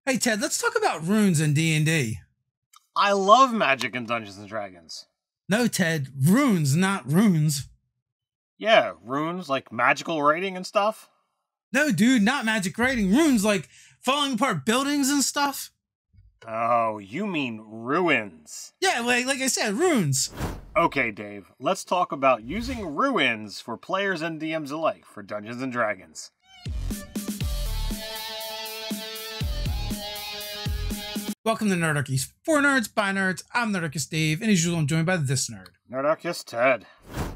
Hey Ted, let's talk about runes in D&D. I love Magic and Dungeons and Dragons. No, Ted, runes, not runes. Yeah, runes like magical writing and stuff. No, dude, not magic writing. Runes like falling apart buildings and stuff. Oh, you mean ruins. Yeah, like I said, runes. Okay, Dave, let's talk about using ruins for players and DMs alike for Dungeons and Dragons. Welcome to Nerdarchy. For nerds, by nerds, I'm Nerdarchist Dave, and as usual, I'm joined by this nerd. Nerdarchist Ted.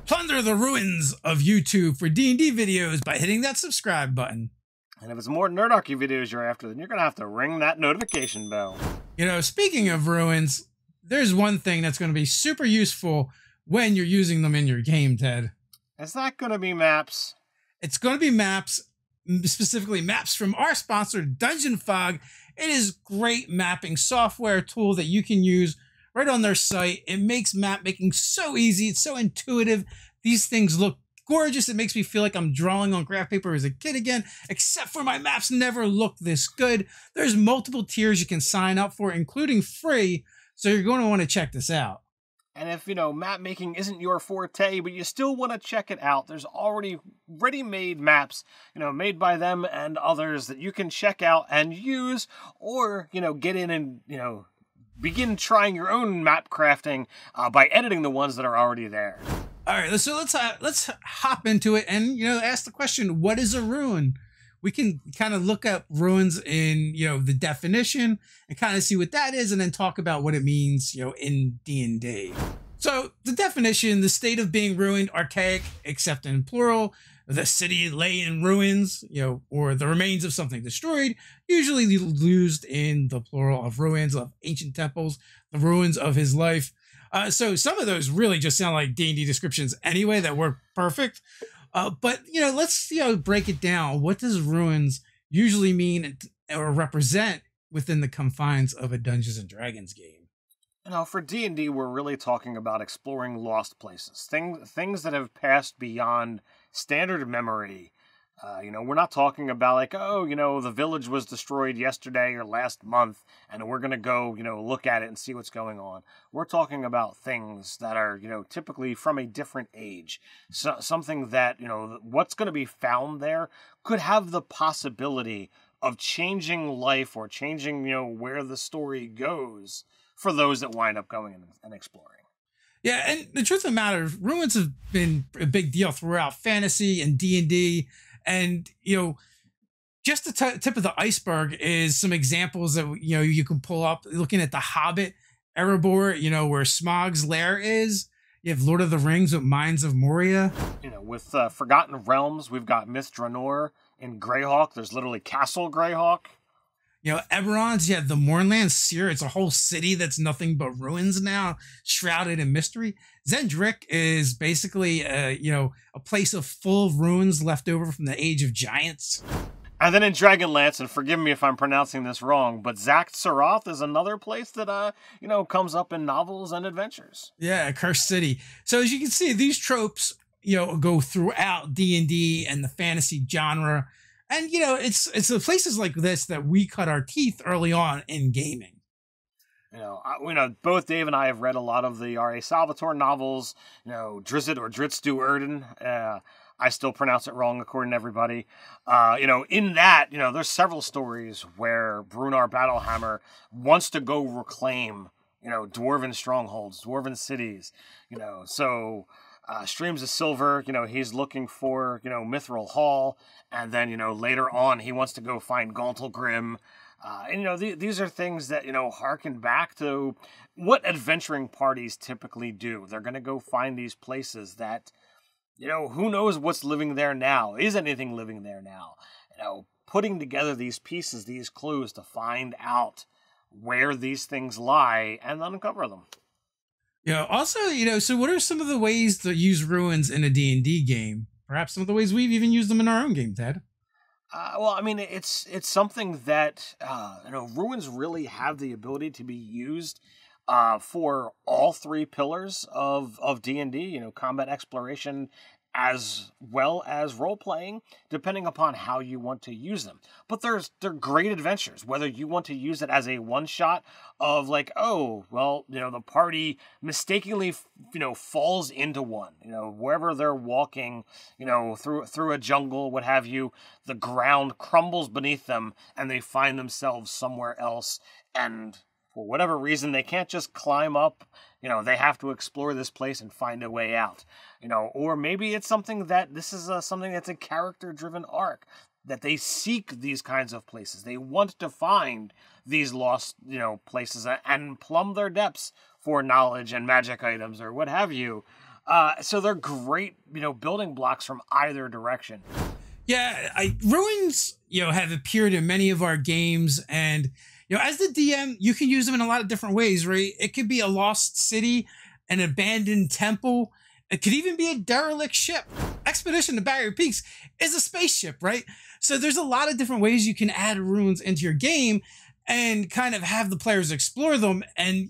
Plunder the ruins of YouTube for D&D videos by hitting that subscribe button. And if it's more Nerdarchy videos you're after, then you're going to have to ring that notification bell. You know, speaking of ruins, there's one thing that's going to be super useful when you're using them in your game, Ted. Is that going to be maps? It's going to be maps, specifically maps from our sponsor, Dungeon Fog. It is great mapping software tool that you can use right on their site. It makes map making so easy. It's so intuitive. These things look gorgeous. It makes me feel like I'm drawing on graph paper as a kid again, except for my maps never look this good. There's multiple tiers you can sign up for, including free. So you're going to want to check this out. And if, map making isn't your forte, but you still want to check it out, there's already ready-made maps, made by them and others that you can check out and use, or, get in and, begin trying your own map crafting by editing the ones that are already there. All right, so let's hop into it and, ask the question, what is a rune? We can kind of look up runes in, the definition and kind of see what that is and then talk about what it means, in D&D. So the definition, the state of being ruined, archaic, except in plural, the city lay in ruins, or the remains of something destroyed, usually used in the plural of ruins of ancient temples, the ruins of his life. So some of those really just sound like D&D descriptions anyway that work perfect. But, let's, break it down. What does ruins usually mean or represent within the confines of a Dungeons and Dragons game? For D&D, we're really talking about exploring lost places, things that have passed beyond standard memory. We're not talking about like, the village was destroyed yesterday or last month, and we're going to go, look at it and see what's going on. We're talking about things that are, typically from a different age. So, something that, what's going to be found there could have the possibility of changing life or changing, where the story goes for those that wind up going and exploring. Yeah, and the truth of the matter, ruins have been a big deal throughout fantasy and D&D. And, just the tip of the iceberg is some examples that, you can pull up looking at The Hobbit, Erebor, where Smaug's lair is. You have Lord of the Rings with Mines of Moria. With Forgotten Realms, we've got Myth Draenor. In Greyhawk, there's literally Castle Greyhawk. Eberron's, you have the Mournland Seer. It's a whole city that's nothing but ruins now, shrouded in mystery. Zendrick is basically, a place of full ruins left over from the Age of Giants. And then in Dragonlance, and forgive me if I'm pronouncing this wrong, but Zact Saroth is another place that, comes up in novels and adventures. Yeah, Cursed City. So as you can see, these tropes, go throughout D&D and the fantasy genre. And, it's the places like this that we cut our teeth early on in gaming. Both Dave and I have read a lot of the R.A. Salvatore novels, Drizzt or Drizzt Do'Urden. I still pronounce it wrong according to everybody. In that, there's several stories where Brunar Battlehammer wants to go reclaim, dwarven strongholds, dwarven cities, Streams of Silver, he's looking for, Mithril Hall, and then, later on he wants to go find Gauntlgrim. These are things that, harken back to what adventuring parties typically do. They're going to go find these places that, who knows what's living there now? Is anything living there now? Putting together these pieces, these clues to find out where these things lie and uncover them. Also, so what are some of the ways to use ruins in a D&D game? Perhaps some of the ways we've even used them in our own game, Ted. It's something that, ruins really have the ability to be used for all three pillars of D&D, combat, exploration, as well as role-playing, depending upon how you want to use them. But they're great adventures, whether you want to use it as a one-shot of like, oh, well, the party mistakenly, falls into one, wherever they're walking, through a jungle, what have you, the ground crumbles beneath them, and they find themselves somewhere else, and for whatever reason, they can't just climb up. They have to explore this place and find a way out. Or maybe it's something that this is something that's a character-driven arc, that they seek these kinds of places. They want to find these lost, places and plumb their depths for knowledge and magic items or what have you. So they're great, building blocks from either direction. Yeah, ruins, have appeared in many of our games, and as the DM, you can use them in a lot of different ways, right? It could be a lost city, an abandoned temple. It could even be a derelict ship. Expedition to Barrier Peaks is a spaceship, right? So there's a lot of different ways you can add ruins into your game and kind of have the players explore them. And,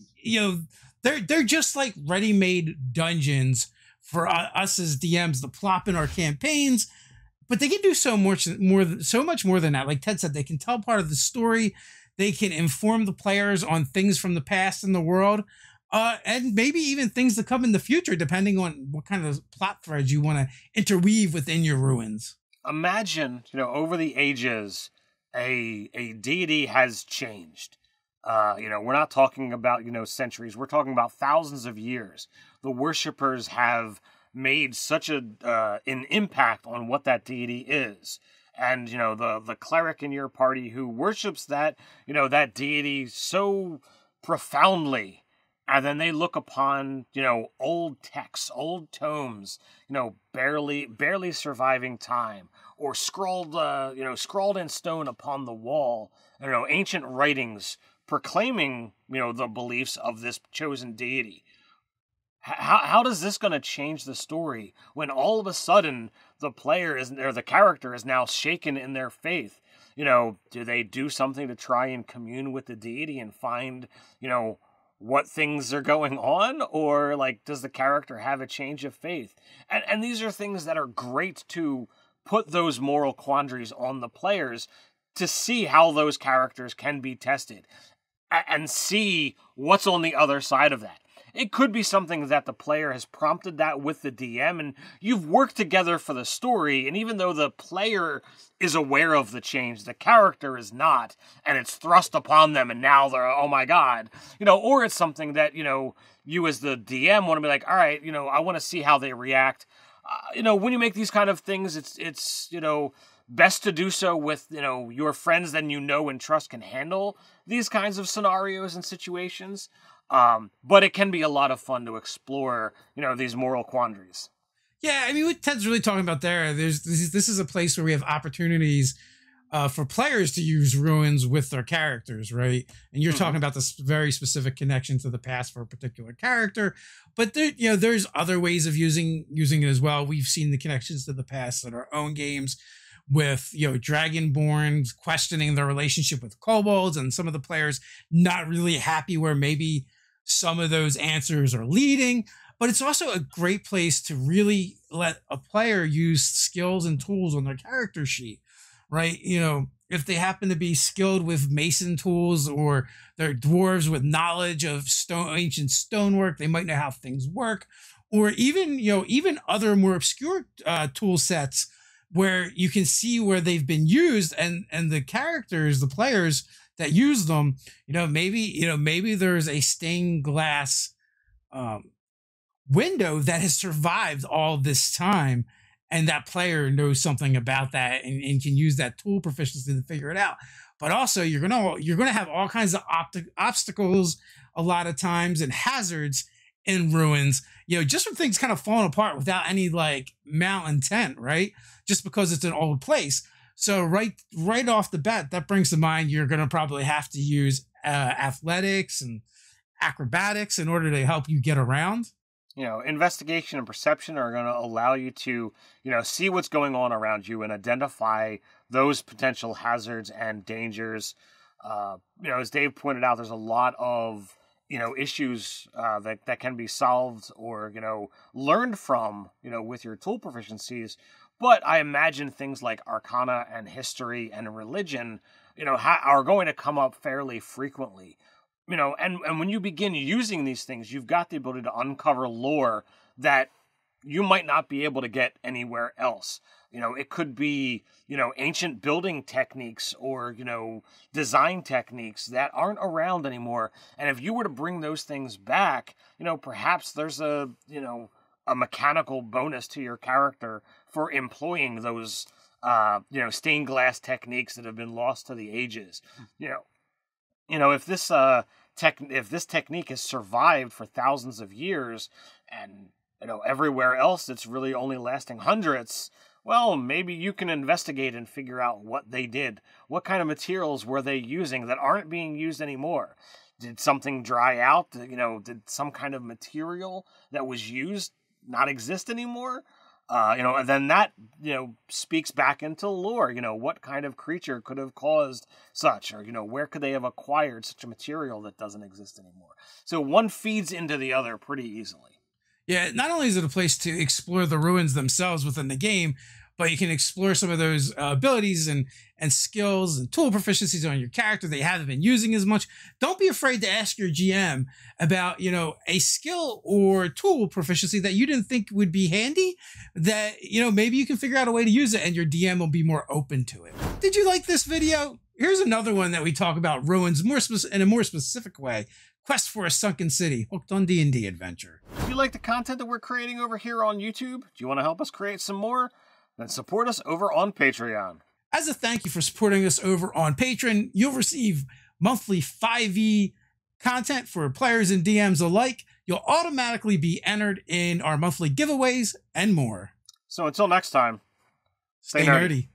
they're just like ready-made dungeons for us as DMs to plop in our campaigns. But they can do so much more than that. Like Ted said, they can tell part of the story. They can inform the players on things from the past in the world, and maybe even things to come in the future, depending on what kind of plot threads you want to interweave within your ruins. Imagine, over the ages, a deity has changed. We're not talking about, centuries. We're talking about thousands of years. The worshippers have made such an impact on what that deity is. And, the cleric in your party who worships that, that deity so profoundly. And then they look upon, old texts, old tomes, barely surviving time, or scrawled in stone upon the wall, ancient writings proclaiming, the beliefs of this chosen deity. How does this going to change the story when all of a sudden the character is now shaken in their faith? Do they do something to try and commune with the deity and find, what things are going on? Or does the character have a change of faith? And these are things that are great to put those moral quandaries on the players to see how those characters can be tested and see what's on the other side of that. It could be something that the player has prompted that with the DM, and you've worked together for the story, and even though the player is aware of the change, the character is not, and it's thrust upon them, and now they're, oh my god. Or it's something that, you as the DM want to be like, all right, I want to see how they react. When you make these kind of things, it's best to do so with, your friends that and trust can handle these kinds of scenarios and situations. But it can be a lot of fun to explore, these moral quandaries. Yeah, I mean, what Ted's really talking about there, this is a place where we have opportunities for players to use ruins with their characters, right? And you're talking about this very specific connection to the past for a particular character, but there, there's other ways of using it as well. We've seen the connections to the past in our own games with, Dragonborn questioning their relationship with kobolds, and some of the players not really happy where maybe some of those answers are leading. But it's also a great place to really let a player use skills and tools on their character sheet, right? If they happen to be skilled with mason tools, or they're dwarves with knowledge of ancient stonework, they might know how things work. Or even other more obscure tool sets where you can see where they've been used, and the characters, the players that use them, maybe there's a stained glass window that has survived all this time, and that player knows something about that and can use that tool proficiency to figure it out. But also you're gonna have all kinds of obstacles a lot of times, and hazards in ruins, just from things kind of falling apart without any malintent, right? Just because it's an old place. So right off the bat, that brings to mind you're going to probably have to use athletics and acrobatics in order to help you get around. Investigation and perception are going to allow you to, see what's going on around you and identify those potential hazards and dangers. As Dave pointed out, there's a lot of issues that can be solved or learned from with your tool proficiencies. But I imagine things like arcana and history and religion are going to come up fairly frequently. And when you begin using these things, you've got the ability to uncover lore that you might not be able to get anywhere else. It could be, ancient building techniques or, design techniques that aren't around anymore. And if you were to bring those things back, perhaps there's a mechanical bonus to your character for employing those, stained glass techniques that have been lost to the ages. If this technique has survived for thousands of years and, everywhere else it's really only lasting hundreds, well, maybe you can investigate and figure out what they did. What kind of materials were they using that aren't being used anymore? Did something dry out? Did some kind of material that was used not exist anymore? And then that, speaks back into lore. What kind of creature could have caused such? Or, where could they have acquired such a material that doesn't exist anymore? So one feeds into the other pretty easily. Yeah, not only is it a place to explore the ruins themselves within the game, but you can explore some of those abilities and skills and tool proficiencies on your character that you haven't been using as much. Don't be afraid to ask your GM about, a skill or tool proficiency that you didn't think would be handy, that, maybe you can figure out a way to use it and your DM will be more open to it. Did you like this video? Here's another one that we talk about ruins in a more specific way. Quest for a Sunken City, hooked on D&D adventure. If you like the content that we're creating over here on YouTube, do you want to help us create some more? Then support us over on Patreon. As a thank you for supporting us over on Patreon, you'll receive monthly 5e content for players and DMs alike. You'll automatically be entered in our monthly giveaways and more. So until next time, stay nerdy.